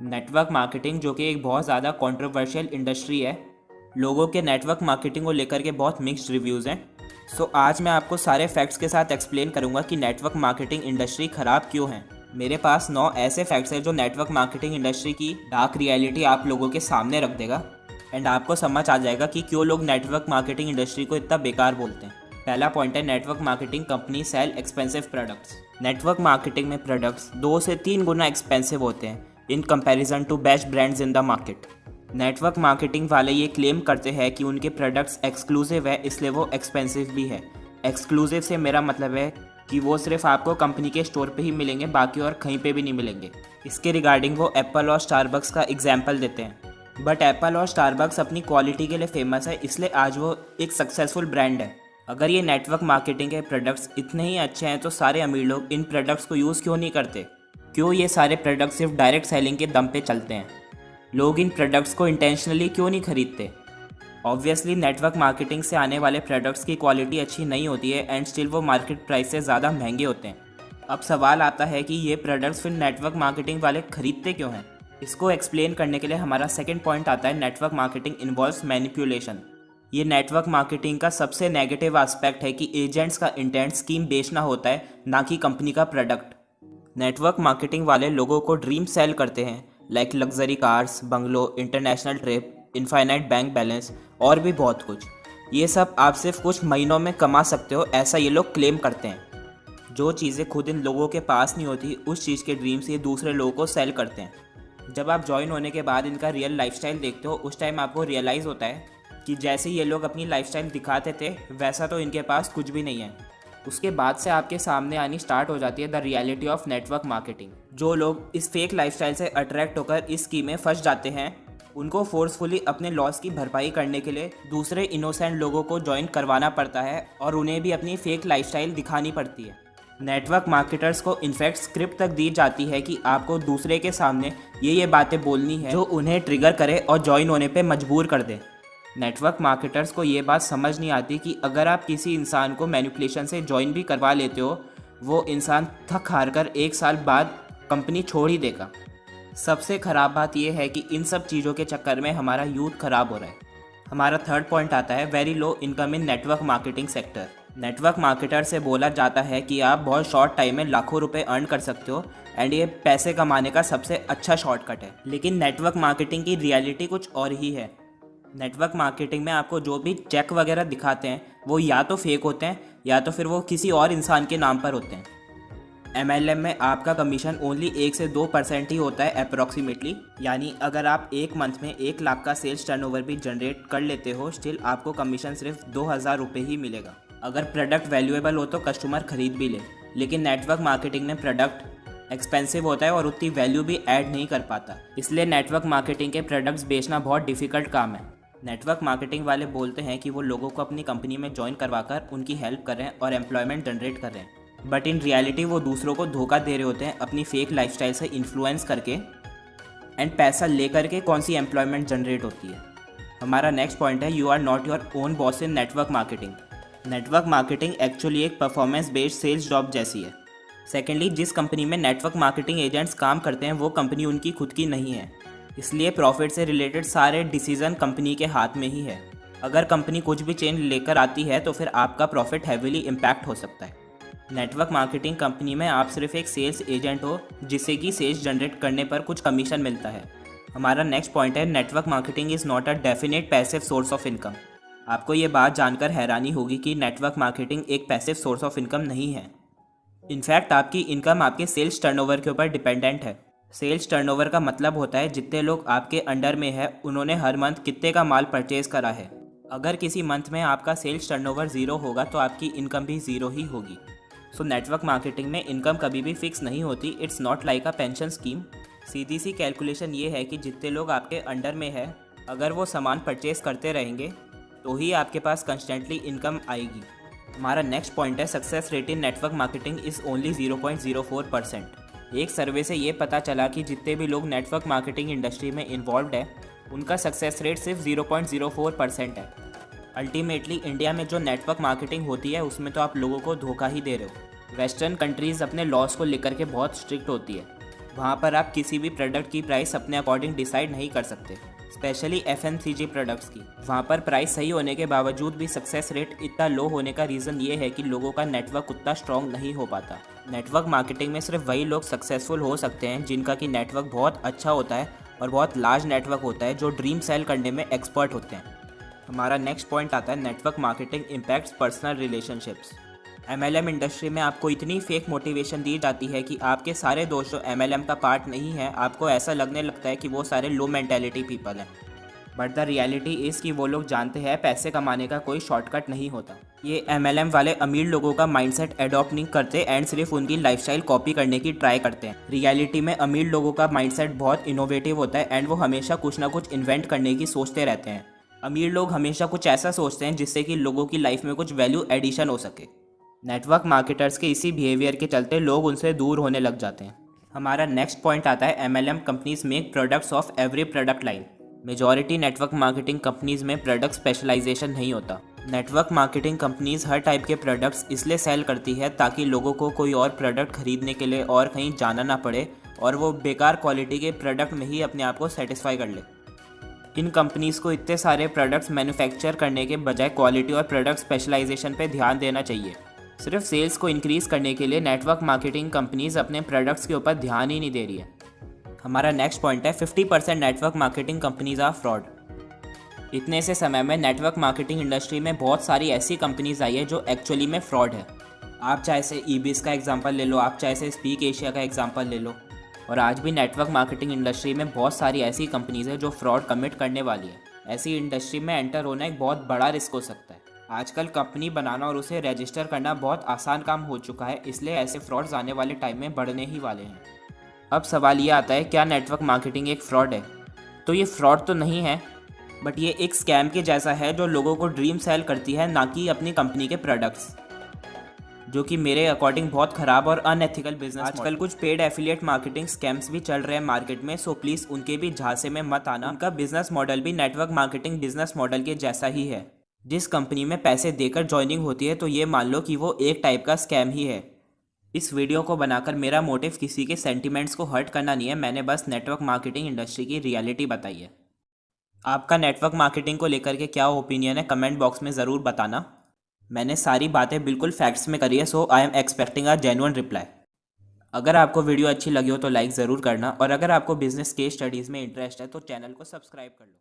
Network marketing जो कि एक बहुत ज़्यादा कंट्रोवर्शियल इंडस्ट्री है। लोगों के नेटवर्क मार्केटिंग को लेकर के बहुत मिक्स्ड रिव्यूज़ हैं। सो आज मैं आपको सारे फैक्ट्स के साथ एक्सप्लेन करूंगा कि नेटवर्क मार्केटिंग इंडस्ट्री ख़राब क्यों है। मेरे पास 9 ऐसे फैक्ट्स हैं जो नेटवर्क मार्केटिंग इंडस्ट्री की डार्क रियलिटी आप लोगों के सामने रख देगा एंड आपको समझ आ जाएगा कि क्यों लोग नेटवर्क मार्केटिंग इंडस्ट्री को इतना बेकार बोलते हैं। पहला पॉइंट है, network marketing company sell expensive products. Network marketing में प्रोडक्ट्स 2 से 3 गुना एक्सपेंसिव होते हैं in comparison to best brands in the market. Network marketing वाले ये क्लेम करते हैं कि उनके प्रोडक्ट्स एक्सक्लूसिव है, इसलिए वो एक्सपेंसिव भी है। एक्सक्लूसिव से मेरा मतलब है कि वो सिर्फ आपको कंपनी के स्टोर पे ही मिलेंगे, बाकी और कहीं पे भी नहीं मिलेंगे। इसके रिगार्डिंग वो एप्पल और स्टारबक्स का एग्जाम्पल देते हैं। बट एप्पल और स्टारबक्स अपनी क्वालिटी के लिए फेमस है, इसलिए आज वो एक सक्सेसफुल ब्रांड है। अगर ये नेटवर्क मार्केटिंग के प्रोडक्ट्स इतने ही अच्छे हैं तो सारे अमीर लोग इन प्रोडक्ट्स को यूज़ क्यों नहीं करते? क्यों ये सारे प्रोडक्ट्स सिर्फ डायरेक्ट सेलिंग के दम पे चलते हैं? लोग इन प्रोडक्ट्स को इंटेंशनली क्यों नहीं खरीदते? ऑब्वियसली नेटवर्क मार्केटिंग से आने वाले प्रोडक्ट्स की क्वालिटी अच्छी नहीं होती है एंड स्टिल वो मार्केट प्राइस से ज़्यादा महंगे होते हैं। अब सवाल आता है कि ये प्रोडक्ट्स फिर नेटवर्क मार्केटिंग वाले खरीदते क्यों हैं? इसको एक्सप्लेन करने के लिए हमारा सेकंड पॉइंट आता है, नेटवर्क मार्केटिंग इन्वॉल्व्स मैनिपुलेशन। ये नेटवर्क मार्केटिंग का सबसे नेगेटिव एस्पेक्ट है कि एजेंट्स का इंटेंट स्कीम बेचना होता है, ना कि कंपनी का प्रोडक्ट। नेटवर्क मार्केटिंग वाले लोगों को ड्रीम सेल करते हैं, like luxury cars, bungalow, international trip, infinite bank balance और भी बहुत कुछ। ये सब आप सिर्फ कुछ महीनों में कमा सकते हो, ऐसा ये लोग क्लेम करते हैं। जो चीज़ें खुद इन लोगों के पास नहीं होती, उस चीज़ के ड्रीम्स ये दूसरे लोगों को सेल करते हैं। जब आप ज्वाइन होने के बाद इनका रियल लाइफस्टाइल देखते हो, उस टाइम आपको रियलाइज़ होता है कि जैसे ये लोग अपनी लाइफस्टाइल दिखाते थे वैसा तो इनके पास कुछ भी नहीं है। उसके बाद से आपके सामने आनी स्टार्ट हो जाती है the reality of network marketing. जो लोग इस फेक लाइफस्टाइल से अट्रैक्ट होकर इस स्कीम में फंस जाते हैं, उनको फोर्सफुली अपने लॉस की भरपाई करने के लिए दूसरे इनोसेंट लोगों को ज्वाइन करवाना पड़ता है और उन्हें भी अपनी फेक लाइफस्टाइल दिखानी पड़ती है। नेटवर्क मार्केटर्स को इनफैक्ट स्क्रिप्ट तक दी जाती है कि आपको दूसरे के सामने ये बातें बोलनी है जो उन्हें ट्रिगर करे और ज्वाइन होने पे मजबूर कर दे। नेटवर्क मार्केटर्स को ये बात समझ नहीं आती कि अगर आप किसी इंसान को मैनिपुलेशन से ज्वाइन भी करवा लेते हो, वो इंसान थक हार कर 1 साल बाद कंपनी छोड़ ही देगा। सबसे ख़राब बात यह है कि इन सब चीज़ों के चक्कर में हमारा यूथ ख़राब हो रहा है। हमारा थर्ड पॉइंट आता है, very low income in network marketing sector. Network marketer से बोला जाता है कि आप बहुत शॉर्ट टाइम में लाखों रुपए अर्न कर सकते हो एंड ये पैसे कमाने का सबसे अच्छा शॉर्टकट है। लेकिन नेटवर्क मार्केटिंग की रियलिटी कुछ और ही है। नेटवर्क मार्केटिंग में आपको जो भी चेक वगैरह दिखाते हैं वो या तो फेक होते हैं या तो फिर वो किसी और इंसान के नाम पर होते हैं। MLM में आपका कमीशन ओनली 1 से 2% ही होता है अप्रॉक्सीमेटली। यानी अगर आप एक मंथ में 1 लाख का सेल्स टर्नओवर भी जनरेट कर लेते हो, स्टिल आपको कमीशन सिर्फ 2000 रुपये ही मिलेगा। अगर प्रोडक्ट वैल्यूएबल हो तो कस्टमर खरीद भी ले, लेकिन नेटवर्क मार्केटिंग में प्रोडक्ट एक्सपेंसिव होता है और उतनी वैल्यू भी ऐड नहीं कर पाता, इसलिए नेटवर्क मार्केटिंग के प्रोडक्ट्स बेचना बहुत डिफ़िकल्ट काम है। नेटवर्क मार्केटिंग वाले बोलते हैं कि वो लोगों को अपनी कंपनी में ज्वाइन करवाकर उनकी हेल्प कर रहे हैं और एम्प्लॉयमेंट जनरेट कर रहे हैं, बट इन रियलिटी वो दूसरों को धोखा दे रहे होते हैं अपनी फेक लाइफस्टाइल से इन्फ्लुएंस करके एंड पैसा लेकर के कौन सी एम्प्लॉयमेंट जनरेट होती है। हमारा नेक्स्ट पॉइंट है, you are not your own boss in network marketing. Network marketing actually एक परफॉर्मेंस बेस्ड सेल्स जॉब जैसी है। सेकेंडली, जिस कंपनी में नेटवर्क मार्केटिंग एजेंट्स काम करते हैं वो कंपनी उनकी खुद की नहीं है, इसलिए प्रॉफिट से रिलेटेड सारे डिसीजन कंपनी के हाथ में ही है। अगर कंपनी कुछ भी चेंज लेकर आती है तो फिर आपका प्रॉफिट हैवीली इम्पैक्ट हो सकता है। नेटवर्क मार्केटिंग कंपनी में आप सिर्फ एक सेल्स एजेंट हो जिससे कि सेल्स जनरेट करने पर कुछ कमीशन मिलता है। हमारा नेक्स्ट पॉइंट है, network marketing is not a definite passive source of income. आपको ये बात जानकर हैरानी होगी कि नेटवर्क मार्केटिंग एक पैसिव सोर्स ऑफ इनकम नहीं है। इनफैक्ट आपकी इनकम आपके सेल्स टर्नओवर के ऊपर डिपेंडेंट है। सेल्स टर्नओवर का मतलब होता है जितने लोग आपके अंडर में है उन्होंने हर मंथ कितने का माल परचेज करा है। अगर किसी मंथ में आपका सेल्स टर्नओवर 0 होगा तो आपकी इनकम भी 0 ही होगी। सो नेटवर्क मार्केटिंग में इनकम कभी भी फिक्स नहीं होती। It's not like a pension scheme. सीधी सी कैलकुलेशन ये है कि जितने लोग आपके अंडर में है, अगर वो सामान परचेज करते रहेंगे तो ही आपके पास कंस्टेंटली इनकम आएगी। हमारा नेक्स्ट पॉइंट है, success rate in network marketing is only 0.04%। एक सर्वे से ये पता चला कि जितने भी लोग नेटवर्क मार्केटिंग इंडस्ट्री में इन्वॉल्व है उनका सक्सेस रेट सिर्फ 0.04% है। अल्टीमेटली इंडिया में जो नेटवर्क मार्केटिंग होती है उसमें तो आप लोगों को धोखा ही दे रहे हो। वेस्टर्न कंट्रीज़ अपने लॉस को लेकर के बहुत स्ट्रिक्ट होती है। वहाँ पर आप किसी भी प्रोडक्ट की प्राइस अपने अकॉर्डिंग डिसाइड नहीं कर सकते, स्पेशली FMCG प्रोडक्ट्स की। वहाँ पर प्राइस सही होने के बावजूद भी सक्सेस रेट इतना लो होने का रीज़न ये है कि लोगों का नेटवर्क उतना स्ट्रॉन्ग नहीं हो पाता। नेटवर्क मार्केटिंग में सिर्फ वही लोग सक्सेसफुल हो सकते हैं जिनका कि नेटवर्क बहुत अच्छा होता है और बहुत लार्ज नेटवर्क होता है, जो ड्रीम सेल करने में एक्सपर्ट होते हैं। हमारा नेक्स्ट पॉइंट आता है network marketing impacts personal relationships. MLM industry में आपको इतनी फेक मोटिवेशन दी जाती है कि आपके सारे दोस्त जो MLM का पार्ट नहीं है, आपको ऐसा लगने लगता है कि वो सारे लो मेंटेलिटी पीपल हैं। बट द रियलिटी इज़ कि वो लोग जानते हैं पैसे कमाने का कोई शॉर्टकट नहीं होता। ये MLM वाले अमीर लोगों का माइंडसेट अडॉप्ट नहीं करते एंड सिर्फ उनकी लाइफस्टाइल कॉपी करने की ट्राई करते हैं। रियलिटी में अमीर लोगों का माइंडसेट बहुत इनोवेटिव होता है एंड वो हमेशा कुछ ना कुछ इन्वेंट करने की सोचते रहते हैं। अमीर लोग हमेशा कुछ ऐसा सोचते हैं जिससे कि लोगों की लाइफ में कुछ वैल्यू एडिशन हो सके। नेटवर्क मार्केटर्स के इसी बिहेवियर के चलते लोग उनसे दूर होने लग जाते हैं। हमारा नेक्स्ट पॉइंट आता है MLM companies make products of every product line. Majority network marketing companies में प्रोडक्ट स्पेशलाइजेशन नहीं होता। नेटवर्क मार्केटिंग कंपनीज हर टाइप के प्रोडक्ट्स इसलिए सेल करती है ताकि लोगों को कोई और प्रोडक्ट खरीदने के लिए और कहीं जाना ना पड़े और वो बेकार क्वालिटी के प्रोडक्ट में ही अपने आप को सेटिस्फाई कर ले। इन कंपनीज़ को इतने सारे प्रोडक्ट्स मैन्युफैक्चर करने के बजाय क्वालिटी और प्रोडक्ट स्पेशलाइजेशन पे ध्यान देना चाहिए। सिर्फ सेल्स को इंक्रीज़ करने के लिए नेटवर्क मार्केटिंग कंपनीज अपने प्रोडक्ट्स के ऊपर ध्यान ही नहीं दे रही है। हमारा नेक्स्ट पॉइंट है 50% network marketing companies are fraud. इतने से समय में नेटवर्क मार्केटिंग इंडस्ट्री में बहुत सारी ऐसी कंपनीज आई है जो एक्चुअली में फ्रॉड है। आप चाहे से ईबीस का एग्जांपल ले लो, आप चाहे से स्पीक एशिया का एग्जांपल ले लो, और आज भी नेटवर्क मार्केटिंग इंडस्ट्री में बहुत सारी ऐसी कंपनीज है जो फ्रॉड कमिट करने वाली है। ऐसी इंडस्ट्री में एंटर होना एक बहुत बड़ा रिस्क हो सकता है। आजकल कंपनी बनाना और उसे रजिस्टर करना बहुत आसान काम हो चुका है, इसलिए ऐसे फ्रॉड्स आने वाले टाइम में बढ़ने ही वाले हैं। अब सवाल ये आता है, क्या नेटवर्क मार्केटिंग एक फ्रॉड है? तो ये फ्रॉड तो नहीं है, बट ये एक स्कैम के जैसा है जो लोगों को ड्रीम सेल करती है, ना कि अपनी कंपनी के प्रोडक्ट्स, जो कि मेरे अकॉर्डिंग बहुत ख़राब और अनएथिकल बिजनेस। आजकल कुछ पेड एफिलिएट मार्केटिंग स्कैम्स भी चल रहे हैं मार्केट में, सो प्लीज़ उनके भी झांसे में मत आना। उनका बिजनेस मॉडल भी नेटवर्क मार्केटिंग बिजनेस मॉडल के जैसा ही है। जिस कंपनी में पैसे देकर ज्वाइनिंग होती है तो ये मान लो कि वो एक टाइप का स्कैम ही है। इस वीडियो को बनाकर मेरा मोटिव किसी के सेंटिमेंट्स को हर्ट करना नहीं है, मैंने बस नेटवर्क मार्केटिंग इंडस्ट्री की रियलिटी बताई है। आपका नेटवर्क मार्केटिंग को लेकर के क्या ओपिनियन है, कमेंट बॉक्स में ज़रूर बताना। मैंने सारी बातें बिल्कुल फैक्ट्स में करी है, so I am expecting a genuine reply. अगर आपको वीडियो अच्छी लगी हो तो लाइक ज़रूर करना, और अगर आपको बिजनेस केस स्टडीज़ में इंटरेस्ट है तो चैनल को सब्सक्राइब कर लो।